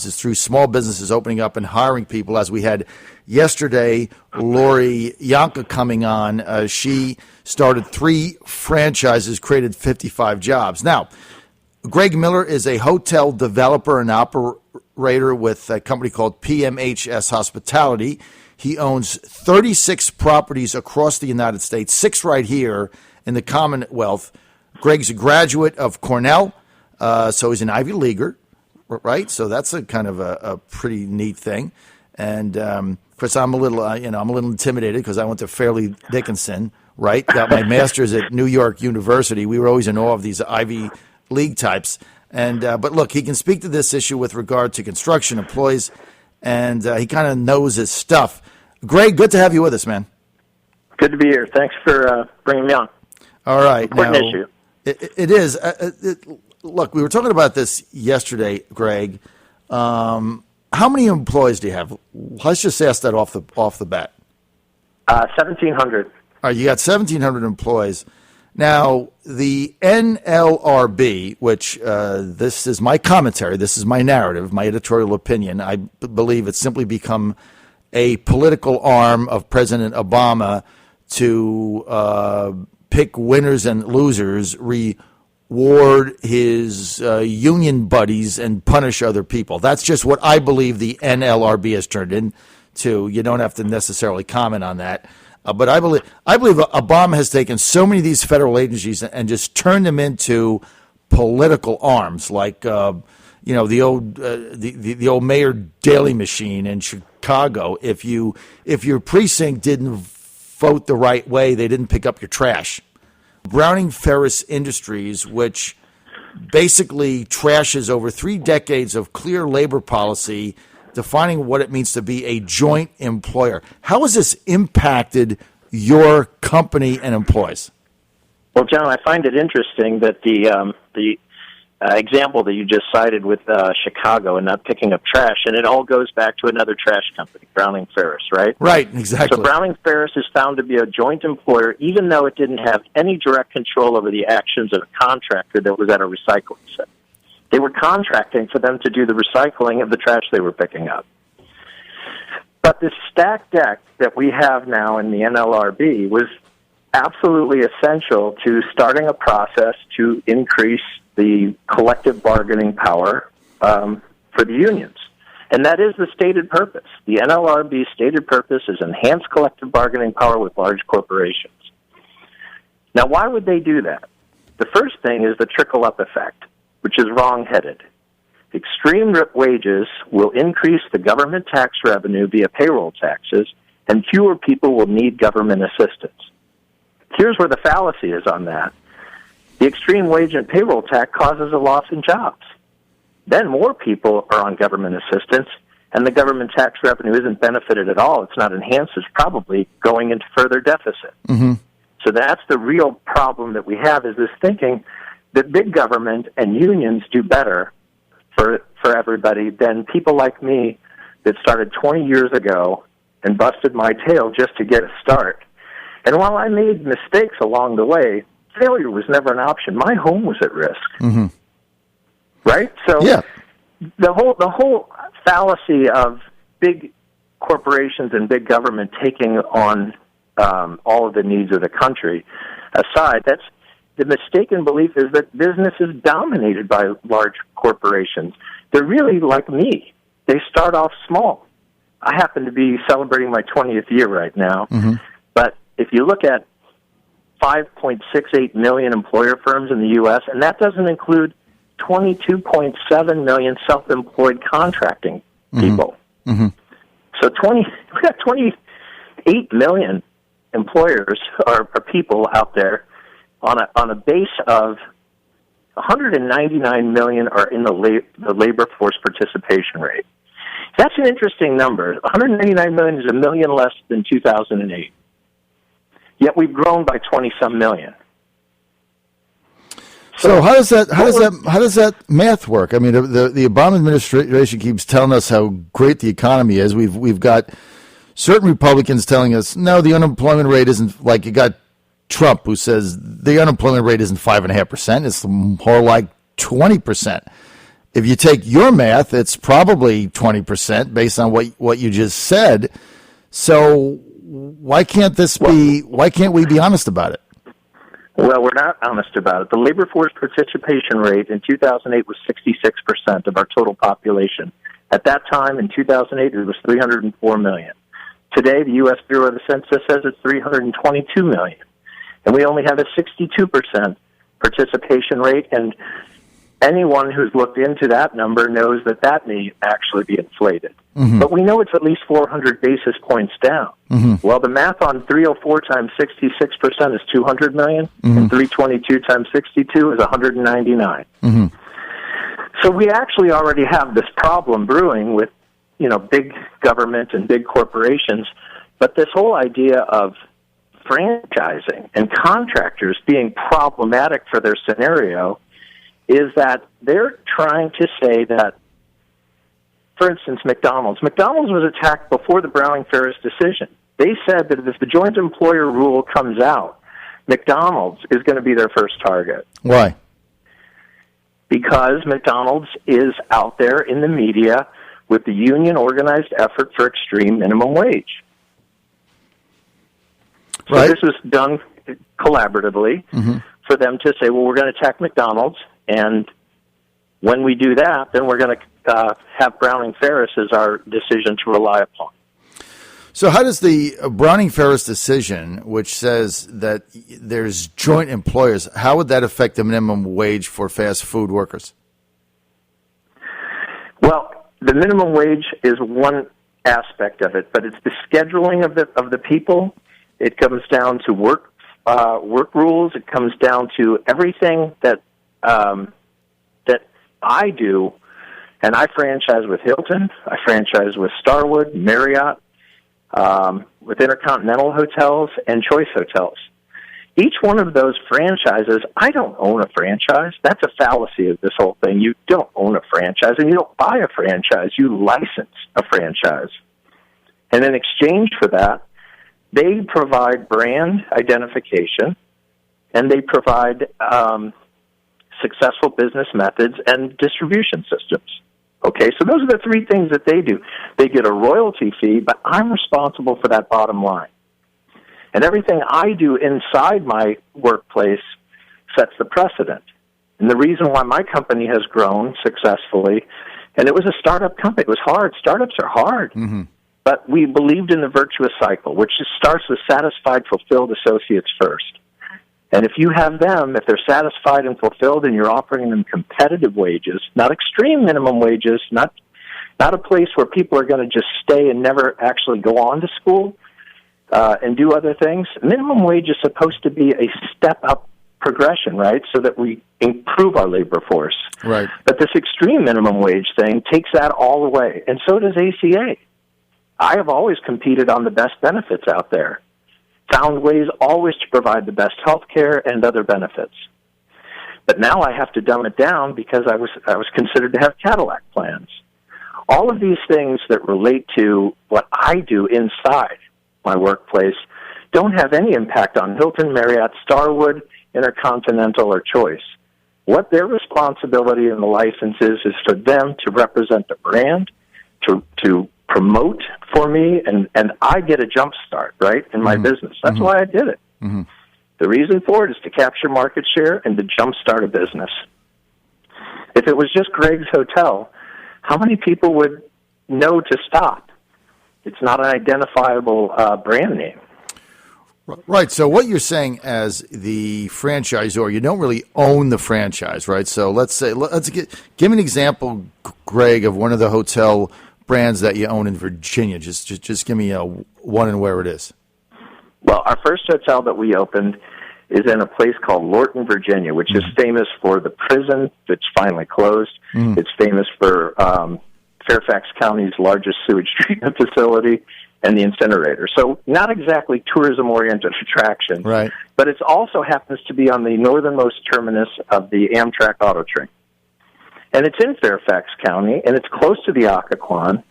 is through small businesses opening up and hiring people. As we had yesterday, Lori Yanka coming on. She started 3 franchises, created 55 jobs. Now, Greg Miller is a hotel developer and operator with a company called PMHS Hospitality. He owns 36 properties across the United States, 6 right here in the Commonwealth. Greg's a graduate of Cornell, so he's an Ivy Leaguer, right? So that's a kind of a pretty neat thing. And of course, I'm a little, I'm a little intimidated because I went to Fairleigh Dickinson, right? Got my master's at New York University. We were always in awe of these Ivy League types. And but look, he can speak to this issue with regard to construction employees, and he kind of knows his stuff. Greg, good to have you with us, man. Good to be here. Thanks for bringing me on. All right. Important issue. It is. Look, we were talking about this yesterday, Greg. How many employees do you have? Let's just ask that off the bat. 1,700. All right, you got 1,700 employees. Now, the NLRB, which this is my commentary, this is my narrative, my editorial opinion. I believe it's simply become a political arm of President Obama to pick winners and losers, reward his union buddies, and punish other people. That's just what I believe the NLRB has turned into. You don't have to necessarily comment on that. But I believe Obama has taken so many of these federal agencies and just turned them into political arms, like the old Mayor Daley machine in Chicago. If your precinct didn't vote the right way, they didn't pick up your trash. Browning Ferris Industries, which basically trashes over 3 decades of clear labor policy, defining what it means to be a joint employer. How has this impacted your company and employees? Well, John, I find it interesting that the example that you just cited with Chicago and not picking up trash, and it all goes back to another trash company, Browning Ferris, right? Right, exactly. So Browning Ferris is found to be a joint employer, even though it didn't have any direct control over the actions of a contractor that was at a recycling center. They were contracting for them to do the recycling of the trash they were picking up. But this stacked deck that we have now in the NLRB was absolutely essential to starting a process to increase the collective bargaining power for the unions. And that is the stated purpose. The NLRB's stated purpose is enhance collective bargaining power with large corporations. Now, why would they do that? The first thing is the trickle-up effect, which is wrong-headed. Extreme wages will increase the government tax revenue via payroll taxes, and fewer people will need government assistance. Here's where the fallacy is on that. The extreme wage and payroll tax causes a loss in jobs. Then more people are on government assistance, and the government tax revenue isn't benefited at all. It's not enhanced. It's probably going into further deficit. Mm-hmm. So that's the real problem that we have, is this thinking that big government and unions do better for everybody than people like me that started 20 years ago and busted my tail just to get a start. And while I made mistakes along the way, failure was never an option. My home was at risk. Mm-hmm. Right? So yeah. the whole fallacy of big corporations and big government taking on all of the needs of the country aside, that's the mistaken belief is that business is dominated by large corporations. They're really like me. They start off small. I happen to be celebrating my 20th year right now, mm-hmm. but if you look at 5.68 million employer firms in the U.S., and that doesn't include 22.7 million self-employed contracting people. Mm-hmm. So we got 28 million employers or people out there on a base of 199 million are in the labor force participation rate. That's an interesting number. 199 million is a million less than 2008. Yet we've grown by 20-some million. So how does that math work? I mean, the Obama administration keeps telling us how great the economy is. We've got certain Republicans telling us, no, the unemployment rate isn't, like you got Trump who says the unemployment rate isn't 5.5%. It's more like 20%. if you take your math, it's probably 20% based on what you just said. So why can't we be honest about it? Well, we're not honest about it. The labor force participation rate in 2008 was 66% of our total population. At that time, in 2008, it was 304 million. Today, the U.S. Bureau of the Census says it's 322 million. And we only have a 62% participation rate, and anyone who's looked into that number knows that may actually be inflated. Mm-hmm. But we know it's at least 400 basis points down. Mm-hmm. Well, the math on 304 times 66% is 200 million, mm-hmm. and 322 times 62 is 199. Mm-hmm. So we actually already have this problem brewing with, big government and big corporations. But this whole idea of franchising and contractors being problematic for their scenario is that they're trying to say that, for instance, McDonald's was attacked before the Browning-Ferris decision. They said that if the joint employer rule comes out, McDonald's is going to be their first target. Why? Because McDonald's is out there in the media with the union-organized effort for extreme minimum wage. So right. This was done collaboratively mm-hmm. for them to say, well, we're going to attack McDonald's, and when we do that, then we're going to have Browning-Ferris as our decision to rely upon. So how does the Browning-Ferris decision, which says that there's joint employers, how would that affect the minimum wage for fast food workers? Well, the minimum wage is one aspect of it, but it's the scheduling of the people. It comes down to work rules. It comes down to everything that I do, and I franchise with Hilton. I franchise with Starwood, Marriott, with Intercontinental Hotels, and Choice Hotels. Each one of those franchises, I don't own a franchise. That's a fallacy of this whole thing. You don't own a franchise, and you don't buy a franchise. You license a franchise. And in exchange for that, they provide brand identification, and they provide successful business methods and distribution systems. Okay, so those are the three things that they do. They get a royalty fee, but I'm responsible for that bottom line. And everything I do inside my workplace sets the precedent. And the reason why my company has grown successfully, and it was a startup company. It was hard. Startups are hard. Mm-hmm. But we believed in the virtuous cycle, which starts with satisfied, fulfilled associates first. And if you have them, if they're satisfied and fulfilled, and you're offering them competitive wages, not extreme minimum wages, not a place where people are going to just stay and never actually go on to school and do other things. Minimum wage is supposed to be a step-up progression, right, so that we improve our labor force. Right. But this extreme minimum wage thing takes that all away, and so does ACA. I have always competed on the best benefits out there, found ways always to provide the best health care and other benefits. But now I have to dumb it down because I was considered to have Cadillac plans. All of these things that relate to what I do inside my workplace don't have any impact on Hilton, Marriott, Starwood, Intercontinental, or Choice. What their responsibility in the license is for them to represent the brand, to promote for me, and I get a jump start, right, in my mm-hmm. business. That's mm-hmm. why I did it. Mm-hmm. The reason for it is to capture market share and to jump start a business. If it was just Greg's Hotel, how many people would know to stop? It's not an identifiable brand name. Right. So what you're saying as the franchisor, you don't really own the franchise, right? So let's give an example, Greg, of one of the hotel brands that you own in Virginia. Just give me one and where it is. Well, our first hotel that we opened is in a place called Lorton, Virginia, which mm-hmm. is famous for the prison that's finally closed. Mm-hmm. It's famous for Fairfax County's largest sewage treatment facility and the incinerator. So not exactly tourism-oriented attraction, right? But it also happens to be on the northernmost terminus of the Amtrak auto train. And it's in Fairfax County, and it's close to the Occoquan.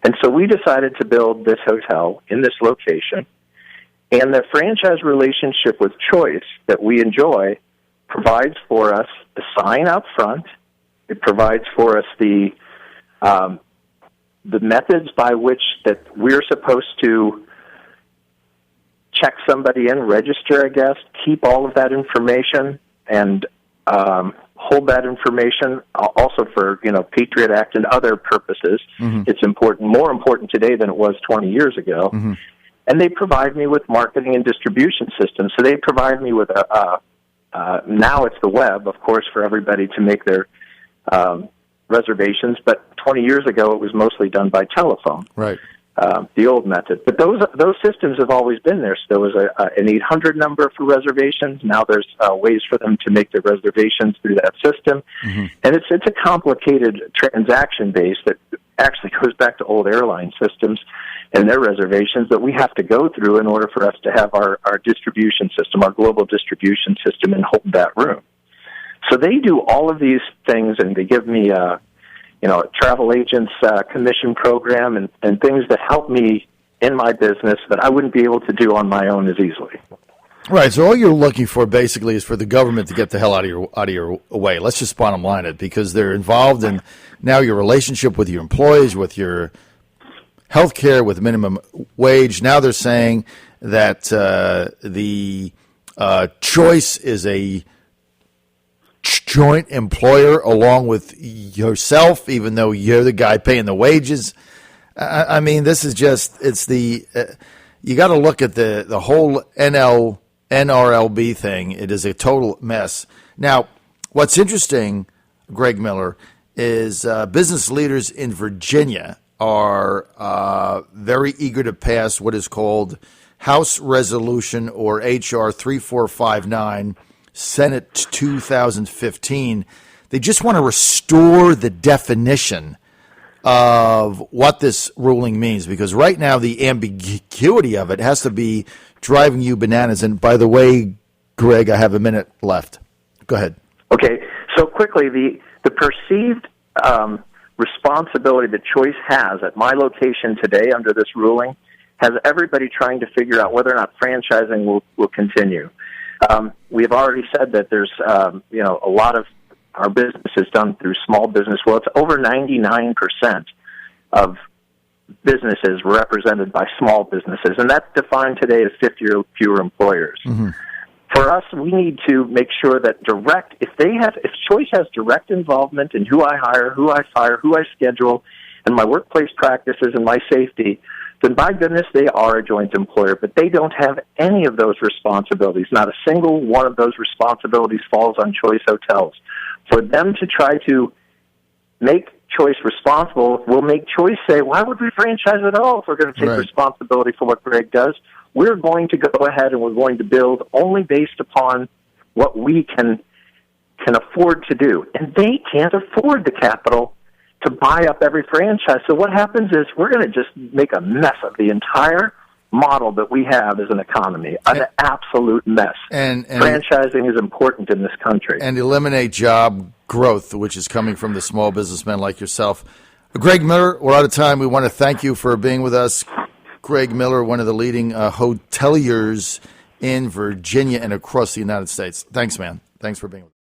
And so we decided to build this hotel in this location. And the franchise relationship with Choice that we enjoy provides for us a sign up front It provides for us the methods by which that we're supposed to check somebody in, register a guest, keep all of that information, and hold that information also for, Patriot Act and other purposes. Mm-hmm. It's important, more important today than it was 20 years ago. Mm-hmm. And they provide me with marketing and distribution systems. So they provide me with now it's the web, of course, for everybody to make their reservations. But 20 years ago, it was mostly done by telephone. Right. The old method. But those systems have always been there. So there was an 800 number for reservations. Now there's ways for them to make their reservations through that system. Mm-hmm. And it's a complicated transaction base that actually goes back to old airline systems and their reservations that we have to go through in order for us to have our distribution system, our global distribution system, and hold that room. So they do all of these things, and they give me a travel agent's commission program and things that help me in my business that I wouldn't be able to do on my own as easily. Right. So all you're looking for basically is for the government to get the hell out of your way. Let's just bottom line it, because they're involved in now your relationship with your employees, with your health care, with minimum wage. Now they're saying that the choice is a joint employer along with yourself, even though you're the guy paying the wages. I mean, this is just, it's the, you got to look at the whole NRLB thing. It is a total mess. Now, what's interesting, Greg Miller, is business leaders in Virginia are very eager to pass what is called House Resolution, or H.R. 3459, Senate 2015. They just want to restore the definition of what this ruling means, because right now the ambiguity of it has to be driving you bananas. And by the way, Greg, I have a minute left. Go ahead. Okay, so quickly, the perceived responsibility that Choice has at my location today under this ruling has everybody trying to figure out whether or not franchising will continue. We've already said that there's a lot of our business is done through small business. Well, it's over 99% of businesses represented by small businesses, and that's defined today as 50 or fewer employers. Mm-hmm. For us, we need to make sure that if Choice has direct involvement in who I hire, who I fire, who I schedule, and my workplace practices and my safety, then by goodness, they are a joint employer, but they don't have any of those responsibilities. Not a single one of those responsibilities falls on Choice Hotels. For them to try to make Choice responsible will make Choice say, why would we franchise at all if we're going to take responsibility for what Greg does? We're going to go ahead and we're going to build only based upon what we can afford to do. And they can't afford the capital to buy up every franchise. So what happens is we're going to just make a mess of the entire model that we have as an economy, an absolute mess. And franchising is important in this country. And eliminate job growth, which is coming from the small businessmen like yourself. Greg Miller, we're out of time. We want to thank you for being with us. Greg Miller, one of the leading hoteliers in Virginia and across the United States. Thanks, man. Thanks for being with us.